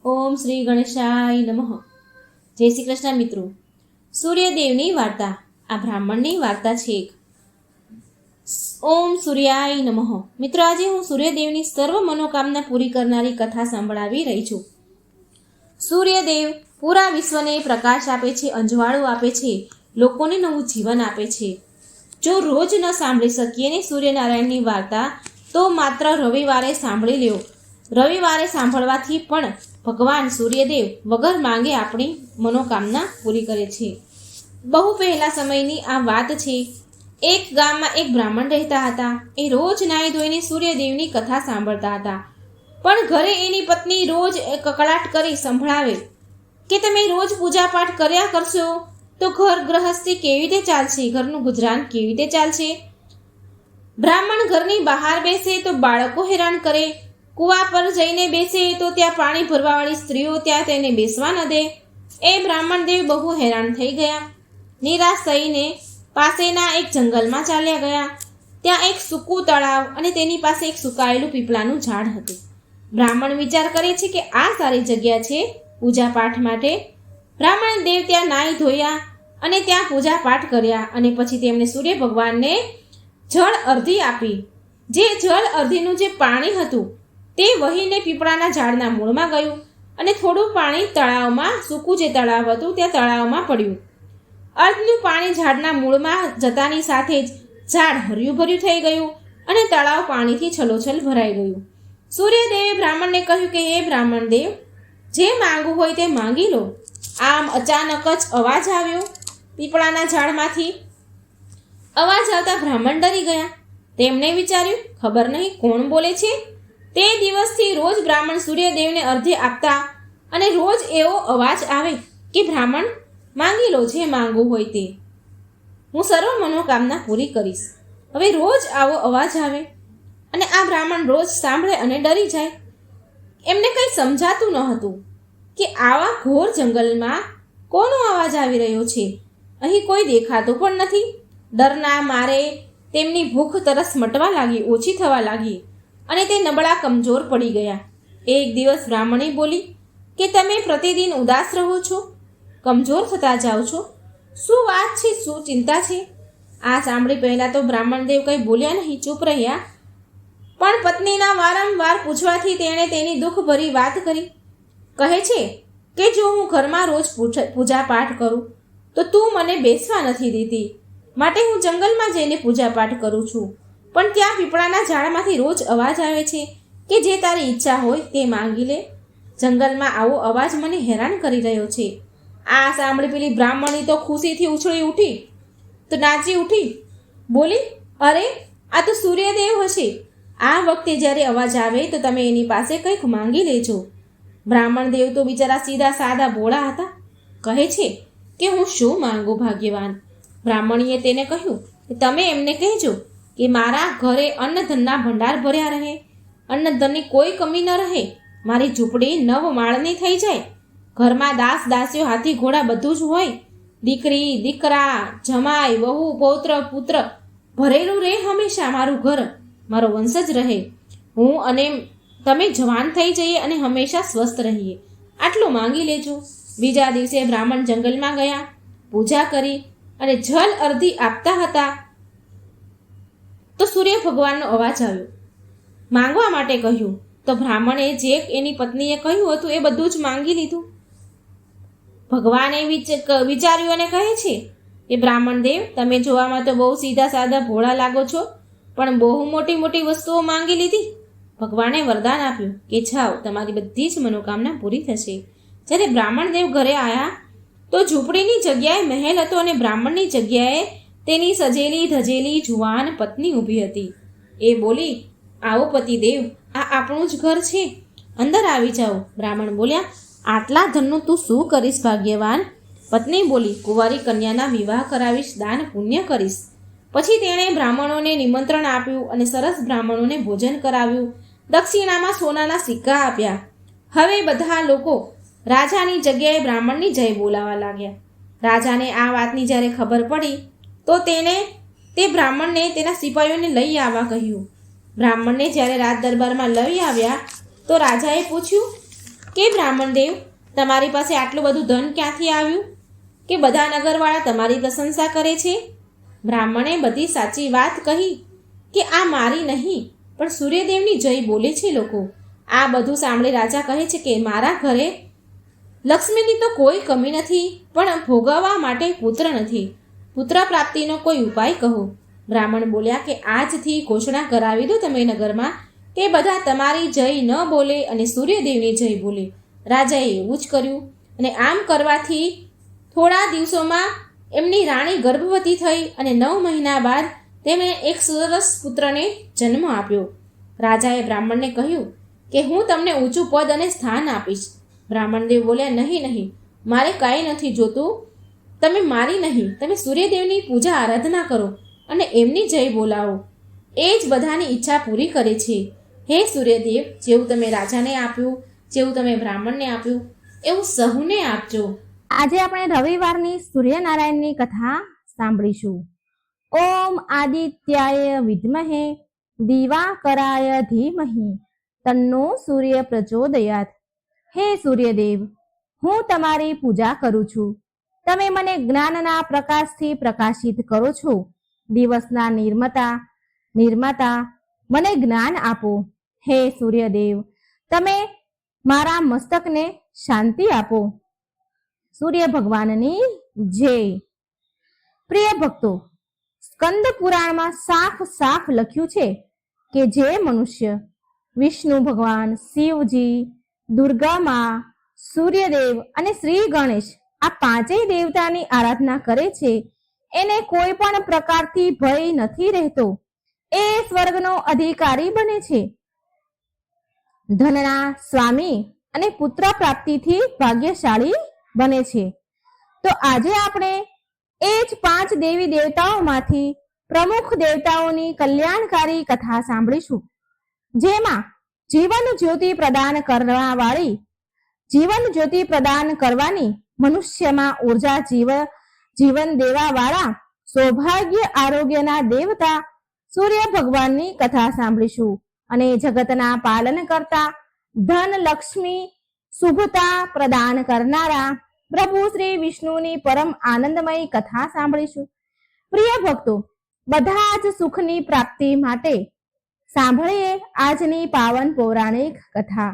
ઓમ શ્રી ગણેશાય નમઃ. જય શ્રી કૃષ્ણ મિત્રો. સૂર્યદેવની વાર્તા. આ બ્રાહ્મણની વાર્તા છે. ઓમ સૂર્યાય નમઃ. મિત્રો, આજે હું સૂર્યદેવની સર્વ મનોકામના પૂરી કરનારી કથા સંભળાવી રહી છું. સૂર્યદેવ પૂરા વિશ્વને પ્રકાશ આપે છે, અંજવાળું આપે છે, લોકોને નવું જીવન આપે છે. જો રોજ ન સાંભળી શકીએ ને સૂર્યનારાયણની વાર્તા, તો માત્ર રવિવારે સાંભળી લ્યો. રવિવારે સાંભળવાથી પણ ભગવાન સૂર્યદેવ વગર માંગે આપણી મનોકામના પૂરી કરે છે. બહુ પહેલા સમયની આ વાત છે. એક ગામમાં એક બ્રાહ્મણ રહેતા હતા. એ રોજ નાહી ધોઈને સૂર્યદેવની કથા સાંભળતા હતા. પણ ઘરે એની પત્ની રોજ કકળાટ કરી સંભળાવે કે તમે રોજ પૂજાપાઠ કર્યા કરશો તો ઘર ગૃહસ્થી કેવી રીતે ચાલશે, ઘરનું ગુજરાન કેવી રીતે ચાલશે. બ્રાહ્મણ ઘરની બહાર બેસે તો બાળકો હેરાન કરે, કૂવા પર જઈને બેસે તો ત્યાં પાણી ભરવાવાળી સ્ત્રીઓ ત્યાં તેને બેસવા ન દે. એ બ્રાહ્મણ દેવ બહુ હેરાન થઈ ગયા. નિરાશ થઈને પાસેના એક જંગલમાં ચાલ્યા ગયા. ત્યાં એક સૂકું તળાવ અને તેની પાસે એક સુકાયેલું પીપળાનું ઝાડ હતું. બ્રાહ્મણ વિચાર કરે છે કે આ સારી જગ્યા છે પૂજાપાઠ માટે. બ્રાહ્મણ દેવ ત્યાં નાહી ધોયા અને ત્યાં પૂજાપાઠ કર્યા અને પછી તેમણે સૂર્ય ભગવાનને જળ અર્ધી આપી. જે જળ અર્ધીનું જે પાણી હતું તે વહીને પીપળાના ઝાડના મૂળમાં ગયું અને થોડું પાણી તળાવમાં, સૂકું જે તળાવ હતું ત્યાં તળાવમાં પડ્યું. અર્ધનું પાણી ઝાડના મૂળમાં જતાની સાથે જ ઝાડ હર્યું ભર્યું થઈ ગયું અને તળાવ પાણીથી છલોછલ ભરાઈ ગયું. સૂર્યદેવે બ્રાહ્મણને કહ્યું કે હે બ્રાહ્મણ દેવ, જે માંગવું હોય તે માંગી લો. આમ અચાનક જ અવાજ આવ્યો પીપળાના ઝાડમાંથી. અવાજ આવતા બ્રાહ્મણ ડરી ગયા. તેમણે વિચાર્યું, ખબર નહીં કોણ બોલે છે. તે દિવસથી રોજ બ્રાહ્મણ સૂર્યદેવને અર્ધે આપતા અને રોજ એવો અવાજ આવે કે બ્રાહ્મણ માંગી લો જે માંગવું હોય તે, હું સર્વ મનોકામના પૂરી કરીશ. હવે રોજ આવો અવાજ આવે અને આ બ્રાહ્મણ રોજ સાંભળે અને ડરી જાય. એમને કંઈ સમજાતું ન હતું કે આવા ઘોર જંગલમાં કોનો અવાજ આવી રહ્યો છે. અહીં કોઈ દેખાતું પણ નથી. ડરના મારે તેમની ભૂખ તરસ મટવા લાગી, ઓછી થવા લાગી અને તે નબળા કમજોર પડી ગયા. એક દિવસ બ્રાહ્મણે બોલી કે તમે પ્રતિદિન ઉદાસ રહો છો, કમજોર થતા જાઓ છો. શું વાત છે, શું ચિંતા છે? આ સાંભળી પહેલાં તો બ્રાહ્મણદેવ કંઈ બોલ્યા નહીં, ચૂપ રહ્યા. પણ પત્નીના વારંવાર પૂછવાથી તેણે તેની દુઃખભરી વાત કરી. કહે છે કે જો હું ઘરમાં રોજ પૂજાપાઠ કરું તો તું મને બેસવા નથી દેતી, માટે હું જંગલમાં જઈને પૂજાપાઠ કરું છું. પણ ત્યાં પીપળાના ઝાડમાંથી રોજ અવાજ આવે છે કે જે તારી ઈચ્છા હોય તે માંગી લે. જંગલમાં આવો અવાજ મને હેરાન કરી રહ્યો છે. આ સાંભળી પેલી બ્રાહ્મણી તો ખુશીથી ઉછળી ઉઠી, તો નાચી ઉઠી, બોલી, અરે આ તો સૂર્યદેવ હશે. આ વખતે જ્યારે અવાજ આવે તો તમે એની પાસે કંઈક માંગી લેજો. બ્રાહ્મણ દેવ તો બિચારા સીધા સાદા ભોળા હતા. કહે છે કે હું શું માંગુ ભાગ્યવાન. બ્રાહ્મણીએ તેને કહ્યું કે તમે એમને કહેજો કે મારા ઘરે અન્નધનના ભંડાર ભર્યા રહે, અન્નધનની કોઈ કમી ન રહે, મારી ઝૂંપડી નવ માળની થઈ જાય, ઘરમાં દાસ દાસીઓ, હાથી ઘોડા બધું જ હોય, દીકરી દીકરા, જમાઈ વહુ પૌત્ર પુત્ર ભરેલું રહે હંમેશા મારું ઘર, મારો વંશ જ રહે, હું અને તમે જવાન થઈ જઈએ અને હંમેશા સ્વસ્થ રહીએ. આટલું માંગી લેજો. બીજા દિવસે બ્રાહ્મણ જંગલમાં ગયા, પૂજા કરી અને જલ અર્ધી આપતા હતા તો સૂર્ય ભગવાનનો અવાજ આવ્યો. માંગવા માટે કહ્યું તો બ્રાહ્મણે જે એની પત્નીએ કહ્યું હતું એ બધું જ માંગી લીધું. ભગવાને વિચાર્યું અને કહે છે કે બ્રાહ્મણ દેવ, તમે જોવામાં તો બહુ સીધા સાદા ભોળા લાગો છો, પણ બહુ મોટી મોટી વસ્તુઓ માંગી લીધી. ભગવાને વરદાન આપ્યું કે જાઓ, તમારી બધી જ મનોકામના પૂરી થશે. જ્યારે બ્રાહ્મણ દેવ ઘરે આવ્યા તો ઝૂંપડીની જગ્યાએ મહેલ હતો અને બ્રાહ્મણની જગ્યાએ તેની સજેલી ધજેલી જુવાન પત્ની ઊભી હતી. એ બોલી, આવો પતિદેવ, આ આપણું જ ઘર છે, અંદર આવી જાઓ. બ્રાહ્મણ બોલ્યા, આટલા ધનનું તું શું કરીશ ભાગ્યવાન? પત્ની બોલી, કુંવારી કન્યાના વિવાહ કરાવીશ, દાન પુણ્ય કરીશ. પછી તેણે બ્રાહ્મણોને નિમંત્રણ આપ્યું અને સરસ બ્રાહ્મણોને ભોજન કરાવ્યું. દક્ષિણામાં સોનાના સિક્કા આપ્યા. હવે બધા લોકો રાજાની જગ્યાએ બ્રાહ્મણની જય બોલાવા લાગ્યા. રાજાને આ વાતની જ્યારે ખબર પડી તો તેને તે બ્રાહ્મણને તેના સિપાહીઓને લઈ આવવા કહ્યું. બ્રાહ્મણને જ્યારે રાજ દરબારમાં લઈ આવ્યા તો રાજાએ પૂછ્યું કે બ્રાહ્મણ દેવ, તમારી પાસે આટલું બધું ધન ક્યાંથી આવ્યું કે બધા નગરવાળા તમારી પ્રશંસા કરે છે? બ્રાહ્મણે બધી સાચી વાત કહી કે આ મારી નહીં પણ સૂર્યદેવની જય બોલે છે લોકો. આ બધું સાંભળી રાજા કહે છે કે મારા ઘરે લક્ષ્મીની તો કોઈ કમી નથી, પણ ભોગવવા માટે પુત્ર નથી. પુત્ર પ્રાપ્તિનો કોઈ ઉપાય કહો. બ્રાહ્મણ બોલ્યા કે આજથી ઘોષણા કરાવી દો તમે નગરમાં કે બધા તમારી જય ન બોલે અને સૂર્યદેવની જય બોલે. રાજાએ એવું જ કર્યું અને આમ કરવાથી થોડા દિવસોમાં એમની રાણી ગર્ભવતી થઈ અને 9 મહિના બાદ તેમણે એક સરસ પુત્રને જન્મ આપ્યો. રાજાએ બ્રાહ્મણને કહ્યું કે હું તમને ઊંચું પદ અને સ્થાન આપીશ. બ્રાહ્મણદેવ બોલ્યા, નહીં, મારે કાંઈ નથી જોતું. તમે મારી નહીં, તમે સૂર્યદેવની પૂજા આરાધના કરો અને એમની જય બોલાવો. એ જ બધાની ઈચ્છા પૂરી કરે છે. હે સૂર્યદેવ, જેવું તમે રાજાને આપ્યું, જેવું તમે બ્રાહ્મણને આપ્યું, એવું સહુને આપજો. આજે આપણે રવિવારની સૂર્યનારાયણની કથા સાંભળીશું. ઓમ આદિત્યાય વિદ્મહે દિવાકરાય ધીમહિ તન્નો સૂર્ય પ્રચોદયાત. હે સૂર્યદેવ, હું તમારી પૂજા કરું છું. તમે મને જ્ઞાનના પ્રકાશથી પ્રકાશિત કરો છો. દિવસના નિર્માતા મને જ્ઞાન આપો. હે સૂર્યદેવ, તમે મારા મસ્તકને શાંતિ આપો. સૂર્ય ભગવાનની જય. પ્રિય ભક્તો, સ્કંદ પુરાણમાં સાફ લખ્યું છે કે જે મનુષ્ય વિષ્ણુ ભગવાન, શિવજી, દુર્ગા મા, સૂર્યદેવ અને શ્રી ગણેશ આ પાંચેય દેવતાની આરાધના કરે છે એને કોઈ પણ પ્રકારથી ભય નથી રહેતો. એ સ્વર્ગનો અધિકારી બને છે. ધનના સ્વામી અને પુત્ર પ્રાપ્તિથી ભાગ્યશાળી બને છે. તો આજે આપણે એ જ 5 દેવી દેવતાઓમાંથી પ્રમુખ દેવતાઓની કલ્યાણકારી કથા સાંભળીશું, જેમાં જીવન જ્યોતિ પ્રદાન કરવાની, મનુષ્યમાં ઉર્જા જીવન દેવા વાળા, સૌભાગ્ય આરોગ્યના દેવતા સૂર્ય ભગવાનની કથા સાંભળીશું અને જગતના પાલન કરતા, ધન લક્ષ્મી શુભતા પ્રદાન કરનારા પ્રભુ શ્રી વિષ્ણુની પરમ આનંદમય કથા સાંભળીશું. પ્રિય ભક્તો, બધા જ સુખની પ્રાપ્તિ માટે સાંભળીએ આજની પાવન પૌરાણિક કથા.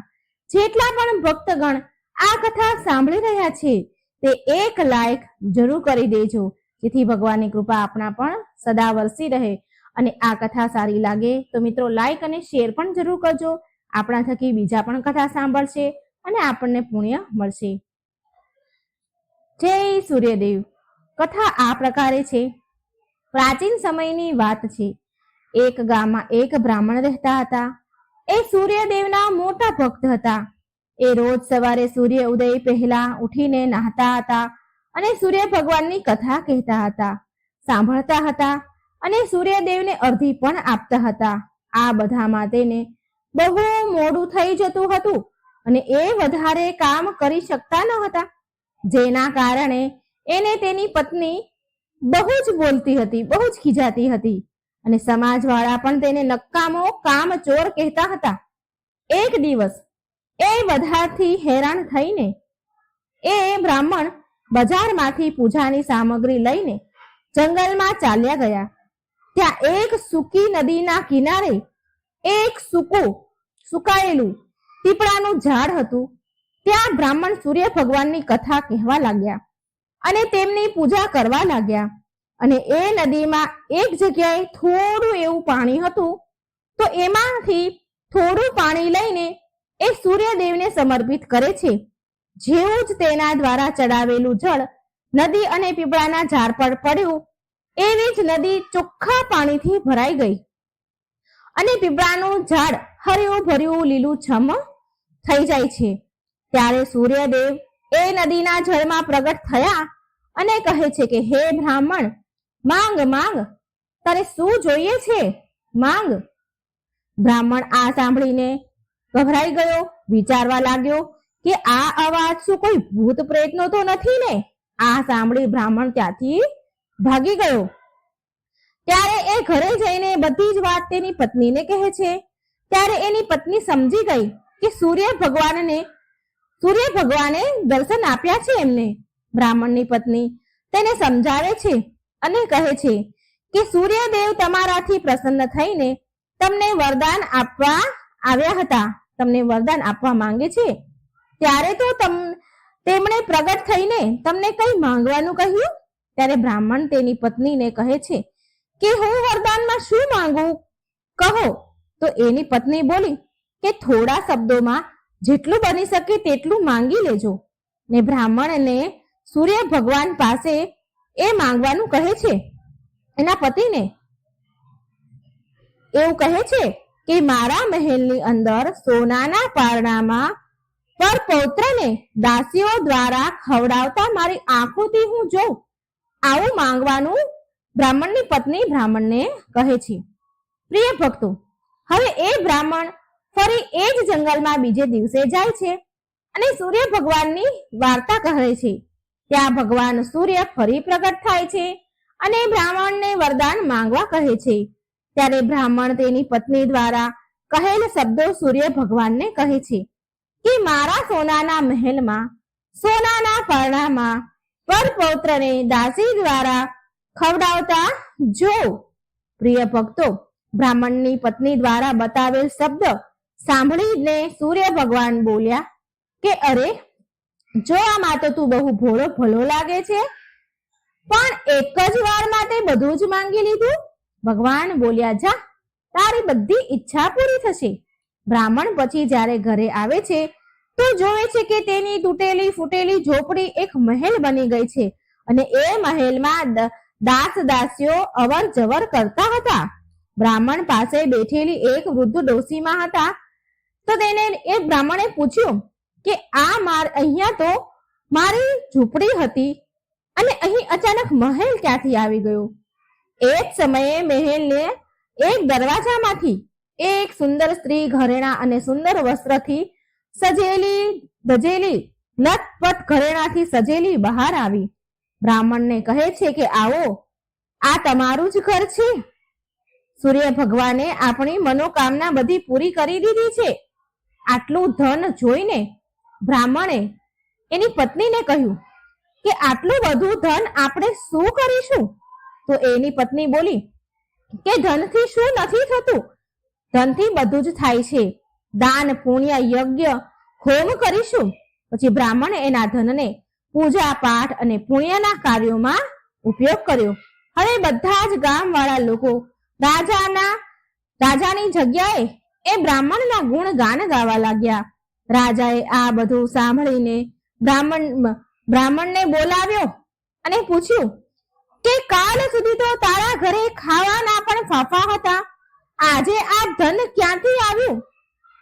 જેટલા પણ ભક્તગણ આ કથા સાંભળી રહ્યા છે તે 1 લાઈક જરૂર કરી દેજો, જેથી ભગવાનની કૃપા આપણા પણ સદા વરસી રહે. અને આ કથા સારી લાગે તો મિત્રો લાઈક અને શેર પણ જરૂર કરજો. આપણા થકી બીજા પણ કથા સાંભળશે અને આપણને પુણ્ય મળશે. જય સૂર્યદેવ. કથા આ પ્રકારે છે. પ્રાચીન સમયની વાત છે. એક ગામમાં એક બ્રાહ્મણ રહેતા હતા. એ સૂર્યદેવના મોટા ભક્ત હતા. એ રોજ સવારે સૂર્ય ઉદય પહેલા ઉઠીને નહાતા હતા અને સૂર્ય ભગવાનની કથા કહેતા હતા, સાંભળતા હતા અને સૂર્યદેવને અર્ધી પણ આપતા હતા. આ બધામાં તેને બહુ મોડું થઈ જતું હતું અને એ વધારે કામ કરી શકતા ન હતા, જેના કારણે એને તેની પત્ની બહુ જ બોલતી હતી, બહુ જ ખીજાતી હતી અને સમાજવાળા પણ તેને નકામો કામચોર કહેતા હતા. એક દિવસ એ બધાથી હેરાન થઈને એ બ્રાહ્મણ બજારમાંથી પૂજાની સામગ્રી લઈને જંગલમાં ચાલ્યા ગયા. ત્યાં એક સૂકી નદીના કિનારે એક સુકાયેલું પીપળાનું ઝાડ હતું. ત્યાં બ્રાહ્મણ સૂર્ય ભગવાનની કથા કહેવા લાગ્યા અને તેમની પૂજા કરવા લાગ્યા. અને એ નદીમાં એક જગ્યાએ થોડું એવું પાણી હતું, તો એમાંથી થોડું પાણી લઈને એ સૂર્યદેવને સમર્પિત કરે છે. જેવું જ તેના દ્વારા ચડાવેલું જળ નદી અને પીપળાના ઝાડ પર પડ્યું, એવી જ નદી ચોખ્ખા પાણીથી ભરાઈ ગઈ અને પીપળાનું ઝાડ હર્યું ભર્યું લીલુંછમ થઈ જાય છે. ત્યારે સૂર્યદેવ એ નદીના જળમાં પ્રગટ થયા અને કહે છે કે હે બ્રાહ્મણ, માંગ, તારે શું જોઈએ છે? માંગ. બ્રાહ્મણ આ સાંભળીને ગભરાઈ ગયો. વિચારવા લાગ્યો કે આ અવાજ શું કોઈ ભૂત પ્રેતનો તો નથી ને? આ સાંભળી બ્રાહ્મણ ત્યાંથી ભાગી ગયો. ત્યારે એ ઘરે જઈને બધી જ વાત તેની પત્નીને કહે છે. ત્યારે એની પત્ની સમજી ગઈ કે સૂર્ય ભગવાનને સૂર્ય ભગવાને દર્શન આપ્યા છે એમને. બ્રાહ્મણની પત્ની તેને સમજાવે છે અને કહે છે કે સૂર્યદેવ તમારાથી પ્રસન્ન થઈને તમને વરદાન આપવા આવ્યા હતા, તમને વરદાન આપવા માંગે છે. ત્યારે તો તેમણે પ્રગટ થઈને તમને કઈ માંગવાનું કહ્યું? ત્યારે બ્રાહ્મણ તેની પત્નીને કહે છે કે હું વરદાનમાં શું માંગુ કહો. તો એની પત્ની બોલી કે થોડા શબ્દોમાં જેટલું બની શકે તેટલું માંગી લેજો. ને બ્રાહ્મણને સૂર્ય ભગવાન પાસે એ માંગવાનું કહે છે. એના પતિને એવું કહે છે કે મારા મહેલની અંદર સોનાના પારણામાં પરપૌત્રને દાસીઓ દ્વારા ખવડાવતા મારી આંખોથી હું જોઉં, આવું માંગવાનું બ્રાહ્મણની પત્ની બ્રાહ્મણને કહે છે. પ્રિય ભક્તો, હવે એ બ્રાહ્મણ ફરી એ જ જંગલમાં બીજે દિવસે જાય છે અને સૂર્ય ભગવાનની વાર્તા કહે છે. ત્યાં ભગવાન સૂર્ય ફરી પ્રગટ થાય છે અને બ્રાહ્મણને વરદાન માંગવા કહે છે. ત્યારે બ્રાહ્મણ તેની પત્ની દ્વારા કહેલ શબ્દો સૂર્ય ભગવાનને કહે છે કે મારા સોનાના મહેલમાં સોનાના પરણામાં પરપૌત્રને દાસી દ્વારા ખવડાવતા જો. પ્રિય ભક્તો, બ્રાહ્મણની પત્ની દ્વારા બતાવેલ શબ્દ સાંભળીને સૂર્ય ભગવાન બોલ્યા કે અરે, જો આમાં તો તું બહુ ભલો લાગે છે, પણ એક જ વાર માટે બધું જ માંગી લીધું. ભગવાન બોલ્યા, જા, તારી બધી ઈચ્છા પૂરી થશે. બ્રાહ્મણ પછી જ્યારે ઘરે આવે છે તો જોવે છે કે તેની તૂટેલી ફૂટેલી ઝોપડી એક મહેલ બની ગઈ છે અને એ મહેલમાં દાસ દાસીઓ અવર જવર કરતા હતા. બ્રાહ્મણ પાસે બેઠેલી એક વૃદ્ધ ડોસીમાં હતા. તો તેને એ બ્રાહ્મણે પૂછ્યું કે અહીંયા તો મારી ઝૂંપડી હતી અને અહીં અચાનક મહેલ ક્યાંથી આવી ગયો? એ જ સમયે મહેલને એક દરવાજામાંથી એક સુંદર સ્ત્રી ઘરેણા અને સુંદર વસ્ત્રથી સજેલી ધજેલી લથપથ ઘરેણાથી સજેલી બહાર આવી. બ્રાહ્મણને કહે છે કે આવો, આ તમારું જ ઘર છે. સૂર્ય ભગવાને આપણી મનોકામના બધી પૂરી કરી દીધી છે. આટલું ધન જોઈને બ્રાહ્મણે એની પત્નીને કહ્યું કે આટલું બધું ધન આપણે શું કરીશું? તો એની પત્ની બોલી કે ધનથી શું નથી થતું, ધનથી બધું જ થાય છે. દાન, પુણ્ય, યજ્ઞ, હોમ કરીશું. પછી બ્રાહ્મણે એના ધનને પૂજા પાઠ અને પુણ્યના કાર્યોમાં ઉપયોગ કર્યો. હવે બધા જ ગામવાળા લોકો રાજાની જગ્યાએ એ બ્રાહ્મણના ગુણગાન ગાવા લાગ્યા. રાજાએ આ બધું સાંભળીને બ્રાહ્મણને બોલાવ્યો અને પૂછ્યું કે કાલ સુધી તો તારા ઘરે ખાવાના પણ ફાફા હતા, આજે આ ધન ક્યાંથી આવ્યું?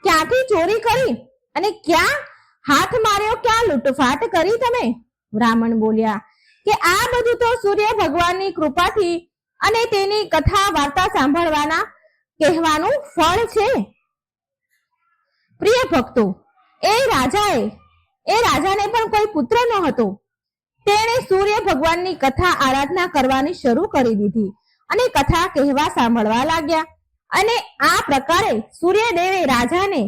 ક્યાંથી ચોરી કરી અને ક્યાં હાથ માર્યો? ક્યાં લૂંટફાટ કરી તમે? બ્રાહ્મણ બોલ્યા કે આ બધું તો સૂર્ય ભગવાનની કૃપાથી અને તેની કથા વાર્તા સાંભળવાના કહેવાનું ફળ છે. પ્રિય ભક્તો, એ રાજાને પણ કોઈ પુત્ર ન હતો. તેણે સૂર્ય ભગવાનની કથા આરાધના કરવાની શરૂ કરી દીધી અને કથા કહેવા સાંભળવા લાગ્યા. અને આ પ્રકારે સૂર્યદેવે રાજાને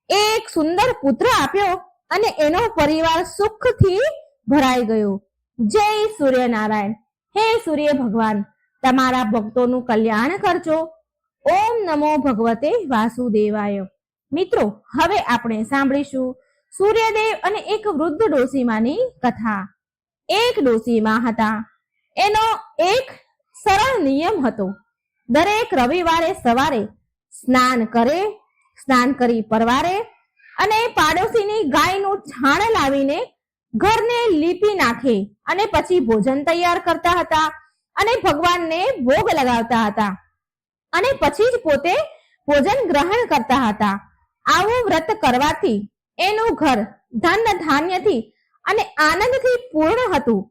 એક સુંદર પુત્ર આપ્યો અને એનો પરિવાર સુખથી ભરાઈ ગયો. જય સૂર્યનારાયણ. હે સૂર્ય ભગવાન, તમારા ભક્તોનું કલ્યાણ કરજો. ઓમ નમો ભગવતે વાસુદેવાય. મિત્રો, હવે આપણે સાંભળીશું સૂર્યદેવ અને એક વૃદ્ધ ડોસીમાની કથા. એક ડોસીમા હતા. એનો એક સરળ નિયમ હતો. દરેક રવિવારે સવારે સ્નાન કરી પરવારે અને પાડોશીની ગાયનું છાણ લાવીને ઘરને લીપી નાખે અને પછી ભોજન તૈયાર કરતા હતા અને ભગવાનને ભોગ લગાવતા હતા અને પછી જ પોતે ભોજન ગ્રહણ કરતા હતા. આવું વ્રત કરવાથી એનું ઘર ધન ધાન્યથી અને આનંદથી પૂર્ણ હતું.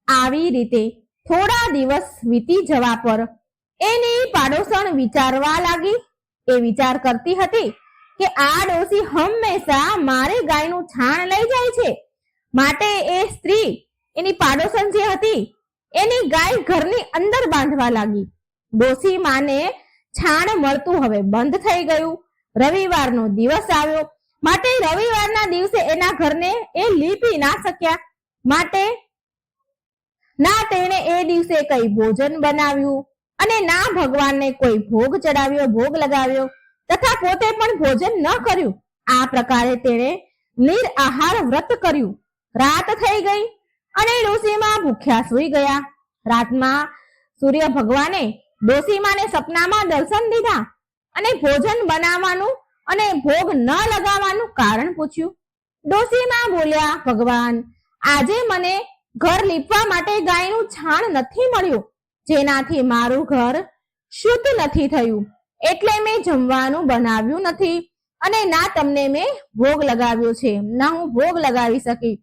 આવી રીતે થોડા દિવસ વીતી જવા પર એની પાડોશણ વિચારવા લાગી. એ વિચાર કરતી હતી કે આ ડોસી હંમેશા મારી ગાયનું છાણ લઈ જાય છે, માટે એ સ્ત્રી એની પાડોશણ જે હતી એની ગાય ઘરની અંદર બાંધવા લાગી. ડોસી માને છાણ મળતું હવે બંધ થઈ ગયું. રવિવારનો દિવસ આવ્યો માટે રવિવારના દિવસે એના ઘરને એ લીપી ના શક્યા. માટે ના તેણે એ દિવસે કઈ ભોજન બનાવ્યું અને ના ભગવાનને કોઈ ભોગ ચડાવ્યો, ભોગ લગાવ્યો તથા પોતે પણ ભોજન ન કર્યું. આ પ્રકારે તેણે નિરાહાર વ્રત કર્યું. રાત થઈ ગઈ અને ડોશીમાં ભૂખ્યા સૂઈ ગયા. રાતમાં સૂર્ય ભગવાને ડોશીમાને સપનામાં દર્શન દીધા અને ભોજન બનાવવાનું અને ભોગ ન લગાવવાનું કારણ પૂછ્યું. ડોશીમા બોલ્યા, ભગવાન, આજે મને ઘર લીપવા માટે ગાયનું છાણ નથી મળ્યું, જેનાથી મારું ઘર શુદ્ધ નથી થયું, એટલે મેં જમવાનું બનાવ્યું નથી અને ના તમને મેં ભોગ લગાવ્યો છે, ના હું ભોગ લગાવી શકી.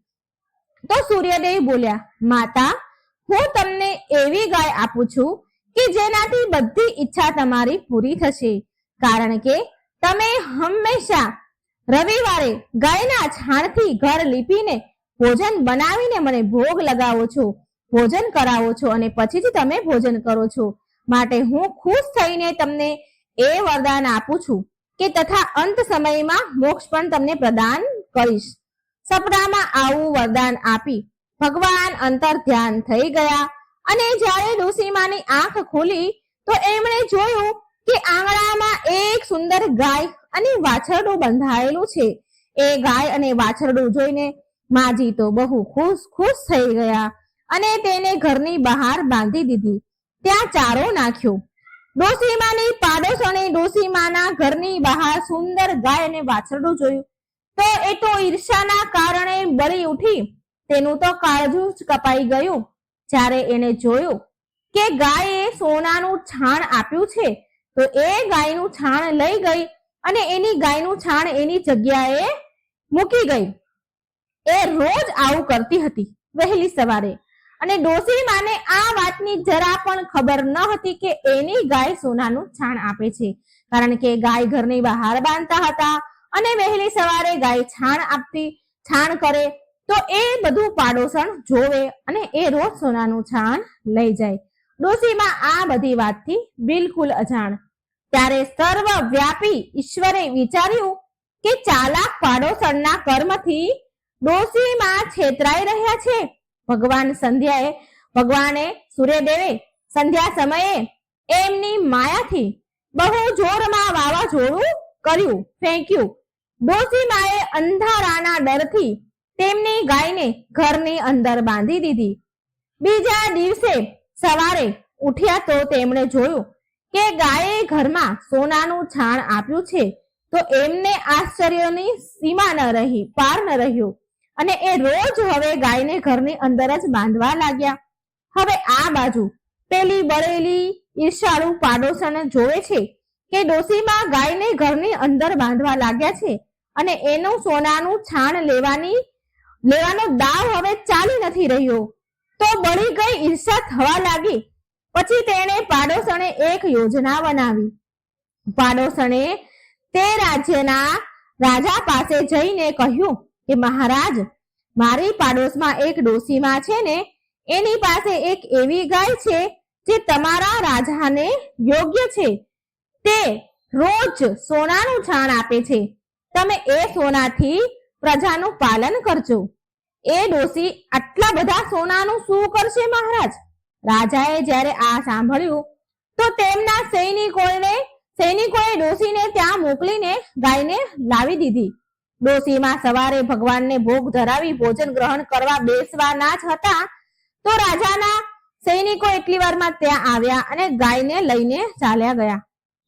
તો સૂર્યદેવ બોલ્યા, માતા, હું તમને એવી ગાય આપું છું કે જેનાથી બધી ઈચ્છા તમારી પૂરી થશે, કારણ કે તમે હંમેશા રવિવારે ગાયના છાણથી ઘર લીપીને ભોજન બનાવીને મને ભોગ લગાવો છો, ભોજન કરાવો છો અને પછી જ તમે ભોજન કરો છો. માટે હું ખુશ થઈને તમને એ વરદાન આપું છું કે તથા અંત સમયમાં મોક્ષ પણ તમને પ્રદાન કરીશ. સપનામાં આવું વરદાન આપી ભગવાન અંતર ધ્યાન થઈ ગયા અને જ્યારે ડોશીમાની આંખ ખોલી તો એમણે જોયું કે આંગણામાં એક સુંદર ગાય અને વાછરડું બંધાયેલું છે. એ ગાય અને વાછરડું જોઈને માજી તો બહુ ખુશ થઈ ગયા અને તેને ઘરની બહાર બાંધી દીધી, ત્યાં ચારો નાખ્યો. ડોશીમાની પાડોશણે ડોશીમાના ઘરની બહાર સુંદર ગાય અને વાછરડું જોયું તો એ તો ઈર્ષાના કારણે બળી ઉઠી. તેનું તો કાળજું જ કપાઈ ગયું. જ્યારે એને જોયું કે ગાયે સોનાનું છાણ આપ્યું છે તો એ ગાયનું છાણ લઈ ગઈ અને એની ગાયનું છાણ એની જગ્યાએ મૂકી ગઈ. એ રોજ આવું કરતી હતી વહેલી સવારે અને ડોશીમાને આ વાતની જરા પણ ખબર ન હતી કે એની ગાય સોનાનું છાણ આપે છે, કારણ કે ગાય ઘરની બહાર બાંધતા હતા અને વહેલી સવારે ગાય છાણ કરે તો એ બધું પાડોશણ જોવે અને એ રોજ સોનાનું છાણ લઈ જાય. ડોશીમા આ બધી વાતથી બિલકુલ અજાણ. ત્યારે સર્વવ્યાપી ઈશ્વરે વિચાર્યું કે ચાલાક પાડોશણના કર્મથી ડોશીમા છેતરાઈ રહ્યા છે. ભગવાને સૂર્યદેવે સંધ્યા સમયે એમની માયાથી બહુ જોરમાં વાવાઝોડું કર્યું, ફેંક્યું. ડોશીમાએ અંધારાના ડરથી તેમની ગાયને ઘરની અંદર બાંધી દીધી. બીજા દિવસે સવારે ઉઠ્યા તો તેમણે જોયું કે ગાયે ઘરમાં સોનાનું છાણ આપ્યું છે તો એમને આશ્ચર્યની સીમા પાર ન રહ્યું અને એ રોજ હવે ગાયને ઘરની અંદર જ બાંધવા લાગ્યા. હવે આ બાજુ પેલી બળેલી ઈર્ષાળુ પાડોશણ જોવે છે કે ડોશીમા ગાયને ઘરની અંદર બાંધવા લાગ્યા છે અને એનું સોનાનું છાણ લેવાનો દાવ હવે ચાલી નથી રહ્યો તો બળી ગઈ ઈર્ષા થવા લાગી. પછી તેણે પાડોશણે એક યોજના બનાવી. પાડોશણે તે રાજ્યના રાજા પાસે જઈને કહ્યું કે મહારાજ, મારી પાડોશમાં એક ડોશીમા છે ને, એની પાસે એક એવી ગાય છે જે તમારા રાજાને યોગ્ય છે. તે રોજ સોનાનું છાણ આપે છે. તમે એ સોનાથી પ્રજાનું પાલન કરજો. એ ડોશી આટલા બધા સોનાનું શું કરશે મહારાજ? રાજાએ જ્યારે આ સાંભળ્યું તો તેમના સૈનિકોએ ડોશીને ત્યાં મોકલીને ગાયને લાવી દીધી. ડોશીમાં સવારે ભગવાનને ભોગ ધરાવી ભોજન ગ્રહણ કરવા બેસવાના જ હતા તો રાજાના સૈનિકો એટલી વારમાં ત્યાં આવ્યા અને ગાયને લઈને ચાલ્યા ગયા.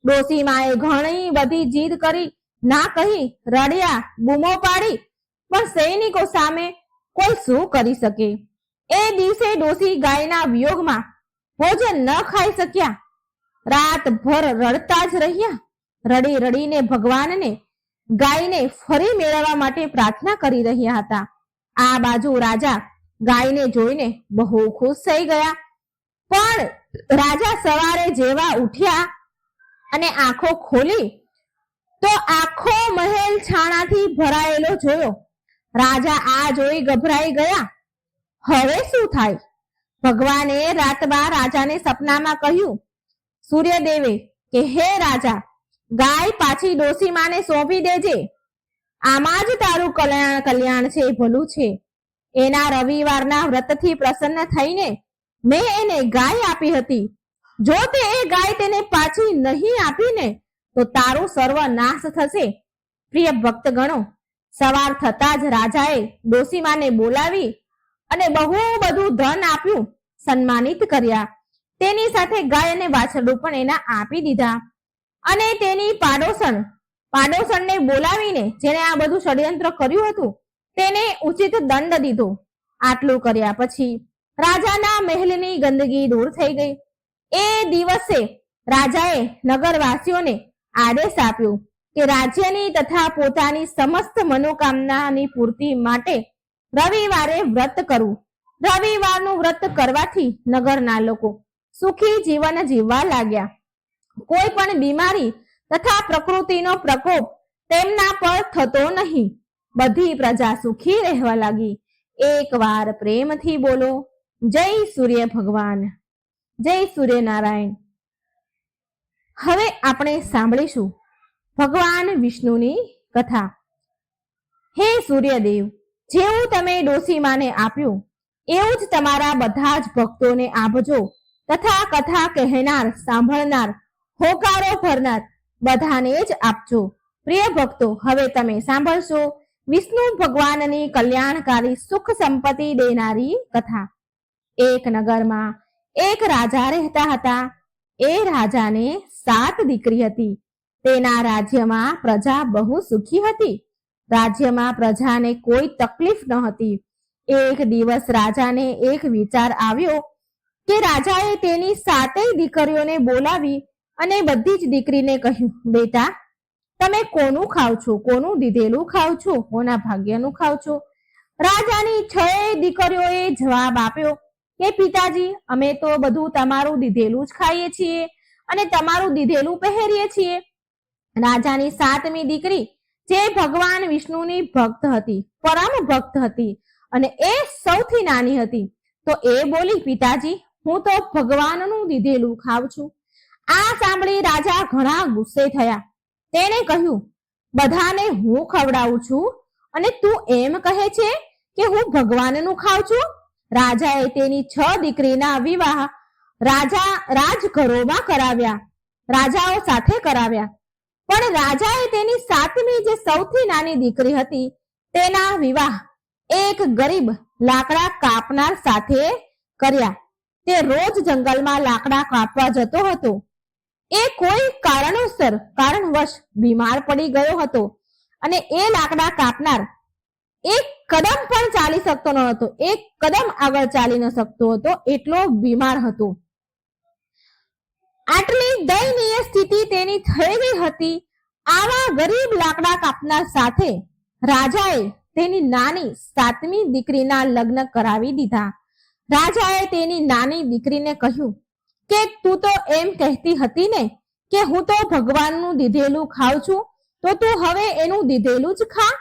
ડોશીમાએ ઘણી બધી જીદ કરી, ના કહી, રડ્યા, બૂમો પાડી, પણ સૈનિકો સામે કોઈ શું કરી શકે? એ દિવસે ડોશી ગાયના વિયોગમાં ભોજન ન ખાઈ શક્યા. રાતભર રડતા જ રહ્યા. રડી રડીને ભગવાનને ગાયને ફરી મેળવવા માટે પ્રાર્થના કરી રહ્યા હતા. આ બાજુ રાજા ગાયને જોઈને બહુ ખુશ થઈ ગયા. પણ રાજા સવારે જેવા ઉઠ્યા અને આંખો ખોલી તો આખો મહેલ છાણાથી ભરાયેલો જોયો. રાજા આ જોઈ ગભરાઈ ગયા. હવે શું થાય? ભગવાને રાતમાં રાજાને સપનામાં કહ્યું, સૂર્યદેવે કે હે રાજા, ગાય પાછી ડોશીમાને સોંપી દેજે. આમાં જ તારું કલ્યાણ છે, ભલું છે. એના રવિવારના વ્રતથી પ્રસન્ન થઈને મેં એને ગાય આપી હતી. જો તે એ ગાય તેને પાછી નહીં આપીને તો તારું સર્વનાશ થશે. પ્રિય ભક્તગણો, સવાર થતા જ રાજાએ ડોસીમાને બોલાવી અને બહુ બધું ધન આપ્યું, સન્માનિત કર્યા. તેની સાથે ગાય અને વાછરડું પણ એના આપી દીધા. અને તેની પાડોશણને બોલાવીને જેને આ બધું ષડયંત્ર કર્યું હતું તેને ઉચિત દંડ દીધો. આટલું કર્યા પછી રાજાના મહેલની ગંદકી દૂર થઈ ગઈ. એ દિવસે રાજાએ નગરવાસીઓને આદેશ આપ્યો કે રાજ્યની તથા પોતાની સમસ્ત મનોકામનાની પૂર્તિ માટે રવિવારે વ્રત કરવું. રવિવારનું વ્રત કરવાથી નગરના લોકો સુખી જીવન જીવવા લાગ્યા. કોઈ પણ બીમારી તથા પ્રકૃતિનો પ્રકોપ તેમના પર થતો નહીં. બધી પ્રજા સુખી રહેવા લાગી. એકવાર પ્રેમથી બોલો, જય સૂર્ય ભગવાન, જય સૂર્યનારાયણ. હવે આપણે સાંભળીશું ભગવાન વિષ્ણુની કથા. હે સૂર્યદેવ, જેવું તમે ડોસીમાને આપ્યું એવું જ તમારા બધા જ ભક્તોને આપજો તથા કથા કહેનાર, સાંભળનાર, હોકારો ભરનાર બધાને જ આપજો. પ્રિય ભક્તો, હવે તમે સાંભળશો વિષ્ણુ ભગવાનની કલ્યાણકારી સુખ સંપત્તિ દેનારી કથા. એક નગરમાં એક રાજા રહેતા હતા. એ રાજાને 7 દીકરી હતી. તેના રાજ્યમાં પ્રજા બહુ સુખી હતી. રાજ્યમાં પ્રજાને કોઈ તકલીફ ન હતી. એક દિવસ રાજાને એક વિચાર આવ્યો કે રાજાએ તેની 7 દીકરીઓને બોલાવી અને બધી જ દીકરીને કહ્યું, બેટા, તમે કોનું ખાવ છો? કોનું દીધેલું ખાવ છો? કોના ભાગ્યનું ખાવ છો? રાજાની 6 દીકરીઓએ જવાબ આપ્યો કે પિતાજી, અમે તો બધું તમારું દીધેલું જ ખાઈએ છીએ અને તમારું દીધેલું પહેરીએ છીએ. રાજાની 7મી દીકરી જે ભગવાન વિષ્ણુની ભક્ત હતી, પરમ ભક્ત હતી અને એ સૌથી નાની હતી, તો એ બોલી, પિતાજી, હું તો ભગવાનનું દીધેલું ખાઉં છું. આ સાંભળી રાજા ઘણા ગુસ્સે થયા. તેણે કહ્યું, બધાને હું ખવડાવું છું અને તું એમ કહે છે કે હું ભગવાનનું ખાઉં છું? રાજાએ તેની 6 દીકરીના વિવાહ રાજઘરોમાં કરાવ્યા, રાજાઓ સાથે કરાવ્યા. પણ રાજાએ તેની 7મી જે સૌથી નાની દીકરી હતી તેના વિવાહ એક ગરીબ લાકડા કાપનાર સાથે કર્યા. તે રોજ જંગલમાં લાકડા કાપવા જતો હતો. એ કોઈ કારણવશ બીમાર પડી ગયો હતો અને એ લાકડા કાપનાર એક કદમ પણ ચાલી શકતો ન હતો. એક કદમ આગળ ચાલી ન શકતો હતો, એટલો બીમાર હતો. આટલી દયનીય સ્થિતિ તેની થઈ ગઈ હતી. આવા ગરીબ લાકડા કાપનાર સાથે રાજાએ તેની નાની 7મી દીકરીના લગ્ન કરાવી દીધા. રાજાએ તેની નાની દીકરીને કહ્યું કે તું તો એમ કહેતી હતી ને કે હું તો ભગવાનનું દીધેલું ખાઉં છું, તો તું હવે એનું દીધેલું જ ખા.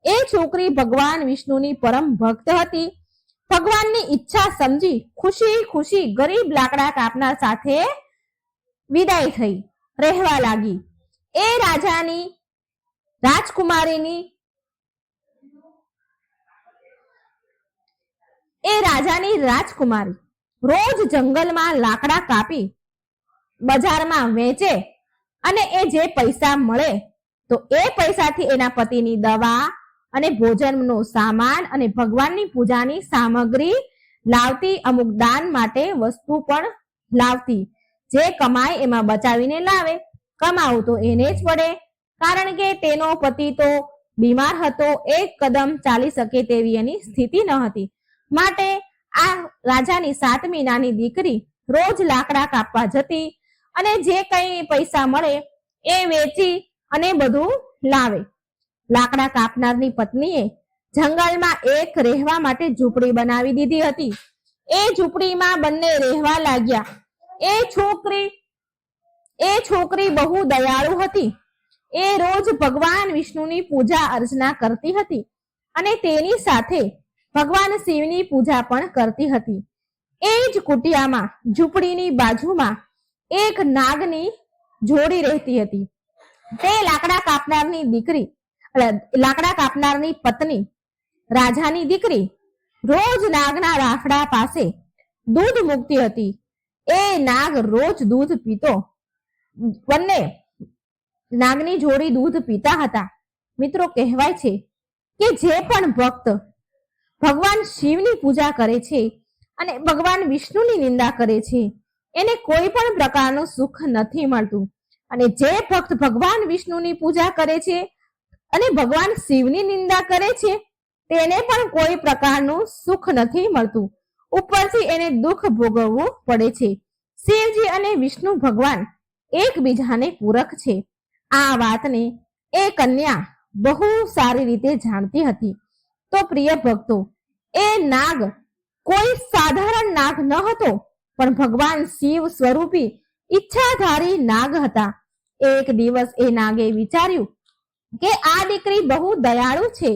એ છોકરી ભગવાન વિષ્ણુની પરમ ભક્ત હતી. ભગવાનની ઈચ્છા સમજી ખુશી ખુશી ગરીબ લાકડા કાપનાર સાથે વિદાય થઈ રહેવા લાગી. એ રાજાની રાજકુમારી રોજ જંગલમાં લાકડા કાપી બજારમાં વેચે અને એ જે પૈસા મળે તો એ પૈસાથી એના પતિની દવા અને ભોજનનો સામાન અને ભગવાનની પૂજાની સામગ્રી લાવતી. અમુક દાન માટે વસ્તુ પણ લાવતી. જે કમાય એમાં બચાવીને લાવે. કમાવું તો એને જ પડે, કારણ કે તેનો પતિ તો બીમાર હતો. એક કદમ ચાલી શકે તેવી એની સ્થિતિ ન હતી. માટે આ રાજાની 7મી નાની દીકરી રોજ લાકડા કાપવા જતી અને જે કઈ પૈસા મળે એ વેચી અને બધું લાવે. લાકડા કાપનારની પત્નીએ જંગલમાં એક રહેવા માટે ઝૂંપડી બનાવી દીધી હતી. એ ઝૂંપડીમાં બંને રહેવા લાગ્યા. એ છોકરી બહુ દયાળુ હતી. એ રોજ ભગવાન વિષ્ણુની પૂજા અર્ચના કરતી હતી અને તેની સાથે ભગવાન શિવની પૂજા પણ કરતી હતી. એ જ કુટિયામાં ઝૂંપડીની બાજુમાં એક નાગની જોડી રહેતી હતી. તે લાકડા કાપનારની દીકરી લાકડા કાપનારની પત્ની રાજાની દીકરી રોજ નાગના રાફડા પાસે દૂધ મૂકતી હતી. એ નાગ રોજ દૂધ પીતો. બંને નાગની જોડી દૂધ પીતા હતા. મિત્રો, કહેવાય છે કે જે પણ ભક્ત ભગવાન શિવની પૂજા કરે છે અને ભગવાન વિષ્ણુની નિંદા કરે છે એને કોઈ પણ પ્રકારનું સુખ નથી મળતું. અને જે ભક્ત ભગવાન વિષ્ણુની પૂજા કરે છે અને ભગવાન શિવની નિંદા કરે છે તેને પણ કોઈ પ્રકારનું સુખ નથી મળતું. ઉપરથી એને દુઃખ ભોગવવું પડે છે. શિવજી અને વિષ્ણુ ભગવાન એકબીજાને પૂરક છે. આ વાતને એ કન્યા બહુ સારી રીતે જાણતી હતી. તો પ્રિય ભક્તો, એ નાગ કોઈ સાધારણ નાગ ન હતો, પણ ભગવાન શિવ સ્વરૂપી ઈચ્છાધારી નાગ હતા. એક દિવસ એ નાગે વિચાર્યું કે આ દીકરી બહુ દયાળુ છે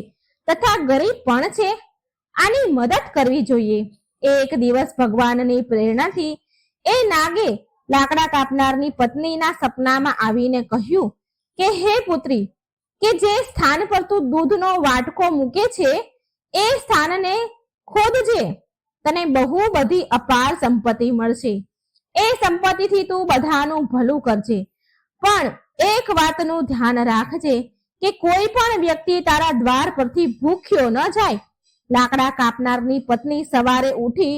તથા ગરીબ પણ છે, આની મદદ કરવી જોઈએ. એક દિવસ ભગવાનની પ્રેરણાથી એ નાગે લાકડા કાપનારની પત્નીના સપનામાં આવીને કહ્યું કે હે પુત્રી, કે જે સ્થાન પર તું દૂધનો વાટકો મૂકે છે એ સ્થાનને ખોદજે, તને બહુ બધી અપાર સંપત્તિ મળશે. એ સંપત્તિથી તું બધાનું ભલું કરજે. પણ એક વાતનું ધ્યાન રાખજે કે કોઈ પણ વ્યક્તિ તારા દ્વાર પરથી ભૂખ્યો ન જાય. લાકડા કાપનારની પત્ની સવારે ઉઠી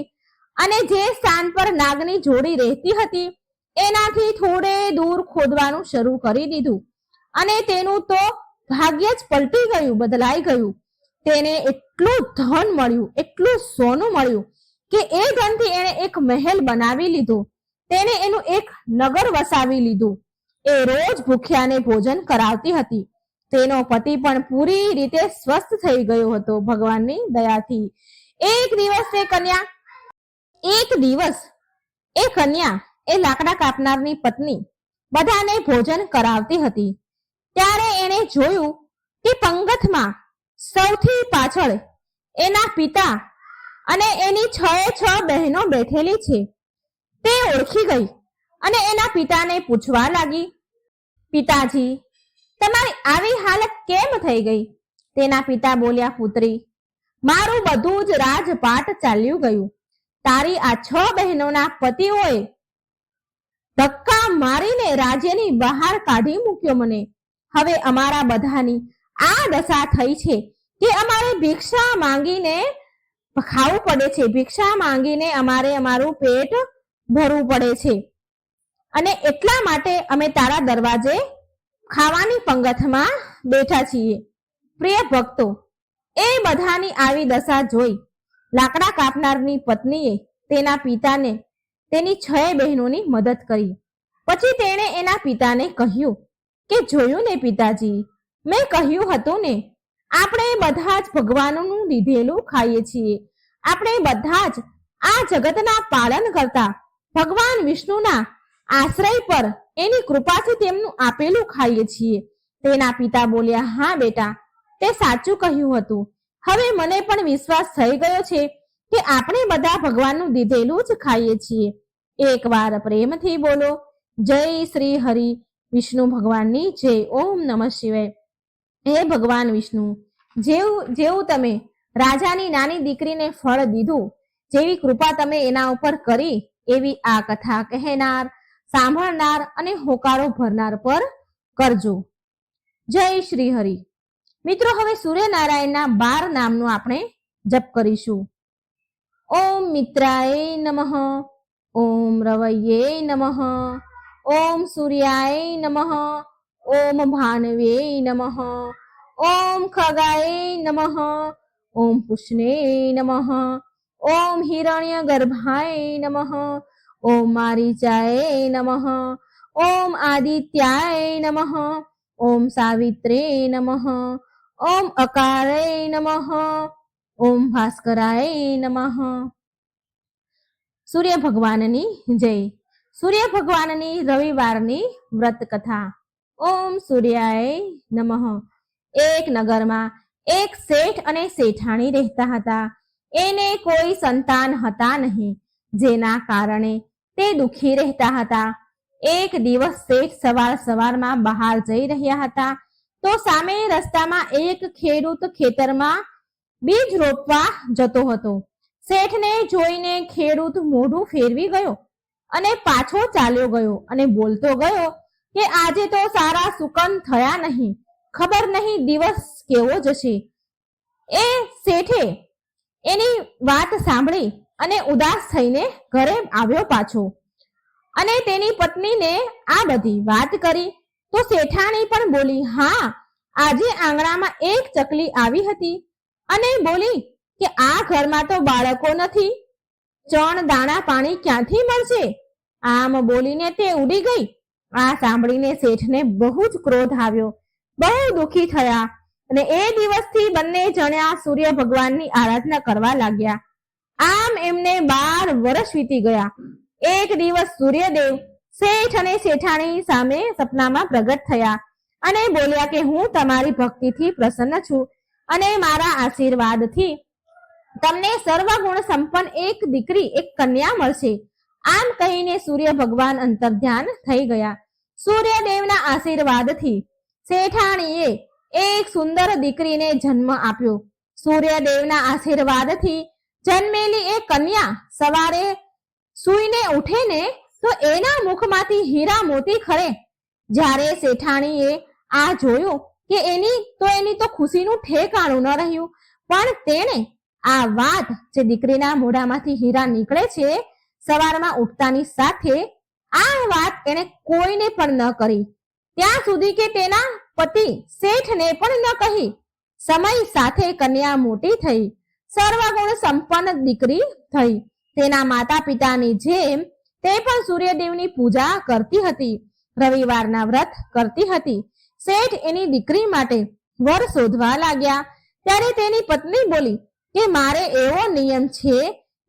અને જે સ્થાન પર નાગની જોડી રહેતી હતી એનાથી થોડે દૂર ખોદવાનું શરૂ કરી દીધું. અને તેનું તો ભાગ્ય જ પલટી ગયું, બદલાઈ ગયું. તેને એટલું ધન મળ્યું, એટલું સોનું મળ્યું કે એ ધનથી એણે એક મહેલ બનાવી લીધો. તેને એનું એક નગર વસાવી લીધું. એ રોજ ભૂખ્યાને ભોજન કરાવતી હતી. તેનો પતિ પણ પૂરી રીતે સ્વસ્થ થઈ ગયો હતો ભગવાનની દયાથી. એક દિવસ એ કન્યા એ લાકડા કાપનારની પત્ની બધાને ભોજન કરાવતી હતી. ત્યારે એણે જોયું કે પંગતમાં સૌથી પાછળ એના પિતા અને એની 6 બહેનો બેઠેલી છે. તે ઓળખી ગઈ અને એના પિતાને પૂછવા લાગી, પિતાજી, તમારી આવી હાલત કેમ થઈ ગઈ? તેના પિતા બોલ્યા, પુત્રી, મારું બધું જ રાજપાટ ચાલ્યું ગયું. તારી આ 6 બહેનોના પતિઓએ ધક્કા મારીને રાજ્યની બહાર કાઢી મૂક્યો મને. હવે અમારા બધાની આ દશા થઈ છે કે અમારે ભિક્ષા માંગીને ખાવું પડે છે. ભિક્ષા માંગીને અમારે અમારું પેટ ભરવું પડે છે અને એટલા માટે અમે તારા દરવાજે ખાવાની પંગતમાં બેઠા છીએ. પ્રિય ભક્તો, એ બધાની આવી દશા જોઈ લાકડા કાપનારની પત્નીએ તેના પિતાને તેની 6 બહેનોની મદદ કરી. પછી તેણે એના પિતાને કહ્યું કે જોયું ને પિતાજી, મેં કહ્યું હતું ને, આપણે બધા જ ભગવાનનું લીધેલું ખાઈએ છીએ. આપણે બધા જ આ જગતના પાલન કરતા ભગવાન વિષ્ણુના આશ્રય પર એની કૃપાથી તેમનું આપેલું ખાઈએ છીએ. તેના પિતા બોલ્યા, હા બેટા, તે સાચું કહ્યું હતું. હવે મને પણ વિશ્વાસ થઈ ગયો છે કે આપણે બધા ભગવાનનું દીધેલું જ ખાઈએ છીએ. એકવાર પ્રેમથી બોલો, જય શ્રી હરિ વિષ્ણુ ભગવાનની જય. ઓમ નમઃ શિવાય. હે ભગવાન વિષ્ણુ, જેવું તમે રાજાની નાની દીકરીને ફળ દીધું, જેવી કૃપા તમે એના ઉપર કરી, એવી આ કથા કહેનાર, સાંભળનાર અને હોકારો ભરનાર પર કરજો. જય શ્રી હરિ. મિત્રો, હવે સૂર્યનારાયણના 12 નામનું આપણે જપ કરીશું. ઓમ મિત્રાય નમઃ, ઓમ રવૈયે નમઃ, ઓમ સૂર્યાય નમઃ, ઓમ ભાનવે નમઃ, ઓમ ખગાય નમઃ, ઓમ પુષ્ણે નમઃ, ઓમ હિરણ્ય ગર્ભાય નમઃ, ઓમ મારીચાય નમઃ, ઓમ આદિત્યાય નમઃ, ઓમ સાવિત્રે નમઃ, ઓમ અકારાય નમઃ, ઓમ ભાસ્કરાય નમઃ. સૂર્ય ભગવાનની જય. સૂર્ય ભગવાનની રવિવારની વ્રત કથા. ઓમ સૂર્યાય નમઃ. એક નગરમાં એક શેઠ અને શેઠાણી રહેતા હતા. એને કોઈ સંતાન હતા નહીં, જેના કારણે તે દુઃખી રહેતા હતા. એક દિવસ શેઠ સવારમાં બહાર જઈ રહ્યા હતા તો સામે રસ્તામાં એક ખેડૂત ખેતરમાં બીજ રોપવા જતો હતો. શેઠને જોઈને ખેડૂત મોઢું ફેરવી ગયો અને પાછો ચાલ્યો ગયો અને બોલતો ગયો કે આજે તો સારા સુકન થયા નહીં, ખબર નહીં દિવસ કેવો જશે. એ શેઠે એની વાત સાંભળી અને ઉદાસ થઈને ઘરે આવ્યો પાછો અને તેની પત્નીને આ બધી વાત કરી. તો શેઠાણી પણ બોલી, હા, આજે આંગણામાં એક ચકલી આવી હતી અને બોલી કે આ ઘરમાં તો બાળકો નથી, ચણ દાણા પાણી ક્યાંથી મળશે? આમ બોલીને તે ઉડી ગઈ. આ સાંભળીને શેઠને બહુ જ ક્રોધ આવ્યો, બહુ દુઃખી થયા અને એ દિવસથી બંને જણા સૂર્ય ભગવાનની આરાધના કરવા લાગ્યા. આમ એમને 12 વર્ષ વીતી ગયા. એક દિવસ સૂર્યદેવ શેઠ અને શેઠાણી સામે સપનામાં પ્રગટ થયા અને બોલ્યા કે હું તમારી ભક્તિથી પ્રસન્ન છું અને મારા આશીર્વાદથી તમને સર્વગુણ સંપન્ન એક દીકરી, એક કન્યા મળશે. આમ કહીને સૂર્ય ભગવાન અંતર્ધ્યાન થઈ ગયા. સૂર્યદેવના આશીર્વાદથી શેઠાણીએ એક સુંદર દીકરીને જન્મ આપ્યો. સૂર્યદેવના આશીર્વાદથી જન્મેલી એ કન્યા સવારે સૂઈને ઉઠે ને તો એના મુખમાંથી હીરા મોતી ખરે. જ્યારે શેઠાણીએ આ જોયું કે એની તો ખુશીનું ઠેકાણું ન રહ્યું, પણ તેણે આ વાત જે દીકરીના મોઢામાંથી હીરા નીકળે છે સવારમાં ઉઠતાની સાથે આ વાત એને કોઈને પણ ન કરી, ત્યાં સુધી કે તેના પતિ શેઠને પણ ન કહી. સમય સાથે કન્યા મોટી થઈ, સર્વગુણ સંપન્ન દીકરી થઈ. તેના માતા પિતાની જેમ તે પણ સૂર્યદેવની પૂજા કરતી હતી, રવિવારના વ્રત કરતી હતી. શેઠ એની દીકરી માટે વર શોધવા લાગ્યા ત્યારે તેની પત્ની બોલી કે મારે એવો નિયમ છે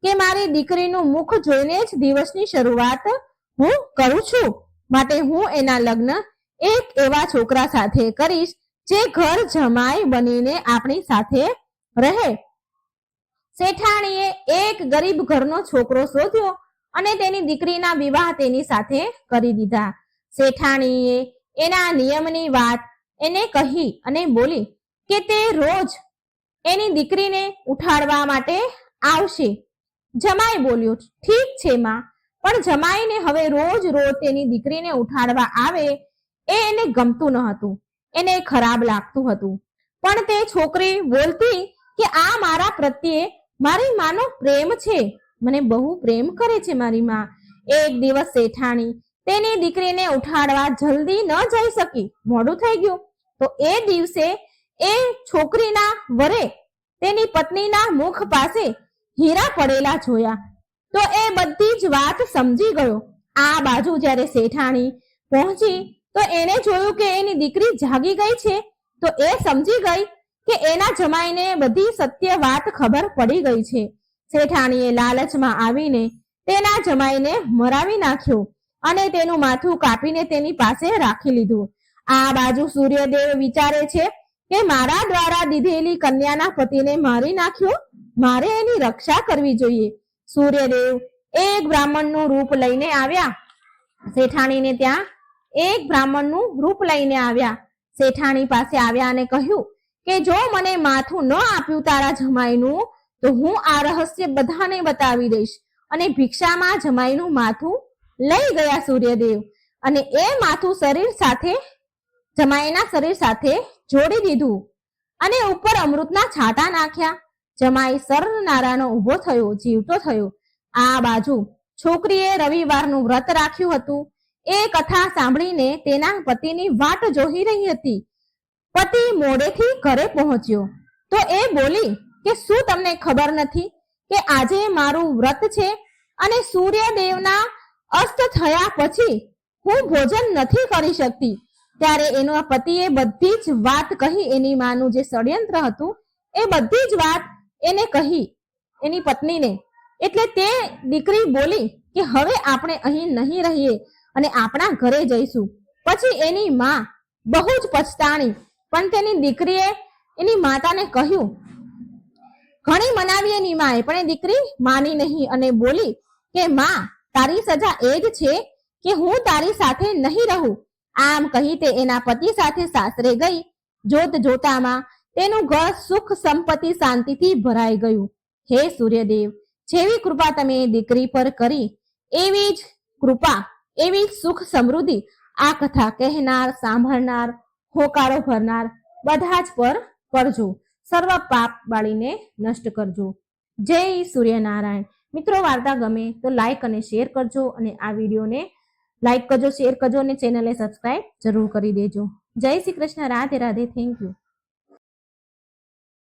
કે મારી દીકરીનું મુખ જોઈને જ દિવસની શરૂઆત હું કરું છું, માટે હું એના લગ્ન એક એવા છોકરા સાથે કરીશ જે ઘર જમાઈ બનીને આપણી સાથે રહે. શેઠાણીએ એક ગરીબ ઘરનો છોકરો શોધ્યો અને તેની દીકરીના વિવાહ તેની સાથે કરી દીધા. શેઠાણીએ એના નિયમની વાત એને કહી અને બોલી કે તે રોજ એની દીકરીને ઉઠાડવા માટે આવશે. જમાઈ બોલ્યો, ઠીક છે માં, પણ જમાઈને હવે રોજ તેની દીકરીને ઉઠાડવા આવે એ એને ગમતું ન હતું, એને ખરાબ લાગતું હતું. પણ તે છોકરી બોલતી કે આ મારા પ્રત્યે મારી માનો પ્રેમ છે, મને બહુ પ્રેમ કરે છે મારી માં. એક દિવસ શેઠાણી તેની દીકરીને ઉઠાડવા જલ્દી ન જઈ શકી, મોડું થઈ ગયું. તો એ દિવસે એ છોકરીના વરે તેની પત્નીના મુખ પાસે હીરા પડેલા જોયા તો એ બધી જ વાત સમજી ગયો. આ બાજુ જ્યારે શેઠાણી પહોંચી તો એને જોયું કે એની દીકરી જાગી ગઈ છે. તો એ સમજી ગઈ કે એના જમાઈને બધી સત્ય વાત ખબર પડી ગઈ છે. શેઠાણીએ લાલચમાં આવીને તેના જમાઈને મરાવી નાખ્યો અને તેનું માથું કાપીને તેની પાસે રાખી લીધું. આ બાજુ સૂર્યદેવ વિચારે છે કે મારા દ્વારા દીધેલી કન્યાના પતિને મારી નાખ્યો, મારે એની રક્ષા કરવી જોઈએ. સૂર્યદેવ એક બ્રાહ્મણનું રૂપ લઈને આવ્યા. શેઠાણીને ત્યાં એક બ્રાહ્મણનું રૂપ લઈને આવ્યા. શેઠાણી પાસે આવ્યા અને કહ્યું કે જો મને માથું ન આપ્યું તારા જમાઈનું તો હું આ રહસ્ય બધાને બતાવી દઈશ. અને ભિક્ષામાં જમાઈનું માથું લઈ ગયા સૂર્યદેવ અને એ માથું જમાઈના શરીર સાથે જોડી દીધું અને ઉપર અમૃતના છાંટા નાખ્યા. જમાઈ સરનારાનો ઊભો થયો, જીવતો થયો. આ બાજુ છોકરીએ રવિવારનું વ્રત રાખ્યું હતું. એ કથા સાંભળીને તેના પતિની વાટ જોઈ રહી હતી. પતિ મોડેથી ઘરે પહોંચ્યો તો એ બોલી કે શું તમને ખબર નથી કે આજે મારું વ્રત છે અને સૂર્યદેવના અસ્ત થયા પછી હું ભોજન નથી કરી શકતી. ત્યારે એના પતિએ બધી જ વાત કહી. એની માનું જે ષડયંત્ર હતું એ બધી જ વાત એને કહી એની પત્નીને. એટલે તે દીકરી બોલી કે હવે આપણે અહીં નહીં રહીએ અને આપણા ઘરે જઈશું. પછી એની માં બહુ જ પછતાણી, પણ તેની દીકરીએ એની માતાને કહ્યું, ઘણી મનાવી એની માએ, પણ એ દીકરી માની નહીં અને બોલી કે માં તારી સજા એ જ છે કે હું તારી સાથે નહીં રહું. આમ કહી તે એના પતિ સાથે સાસરે ગઈ જોત જોતામાં તેનું ઘર સુખ સંપત્તિ શાંતિથી ભરાઈ ગયું. હે સૂર્યદેવ, જેવી કૃપા તમે દીકરી પર કરી એવી જ કૃપા, એવી જ સુખ સમૃદ્ધિ આ કથા કહેનાર, સાંભળનાર, હોકારો ભરનાર બધા જ પર કરજો. સર્વ પાપ બાળીને નષ્ટ કરજો. જય સૂર્યનારાયણ. મિત્રો, વાર્તા ગમે તો લાઈક અને શેર કરજો, અને આ વિડીયોને લાઈક કરજો, શેર કરજો, અને ચેનલને સબસ્ક્રાઈબ જરૂર કરી દેજો. જય શ્રી કૃષ્ણ. રાધે રાધે. Thank you.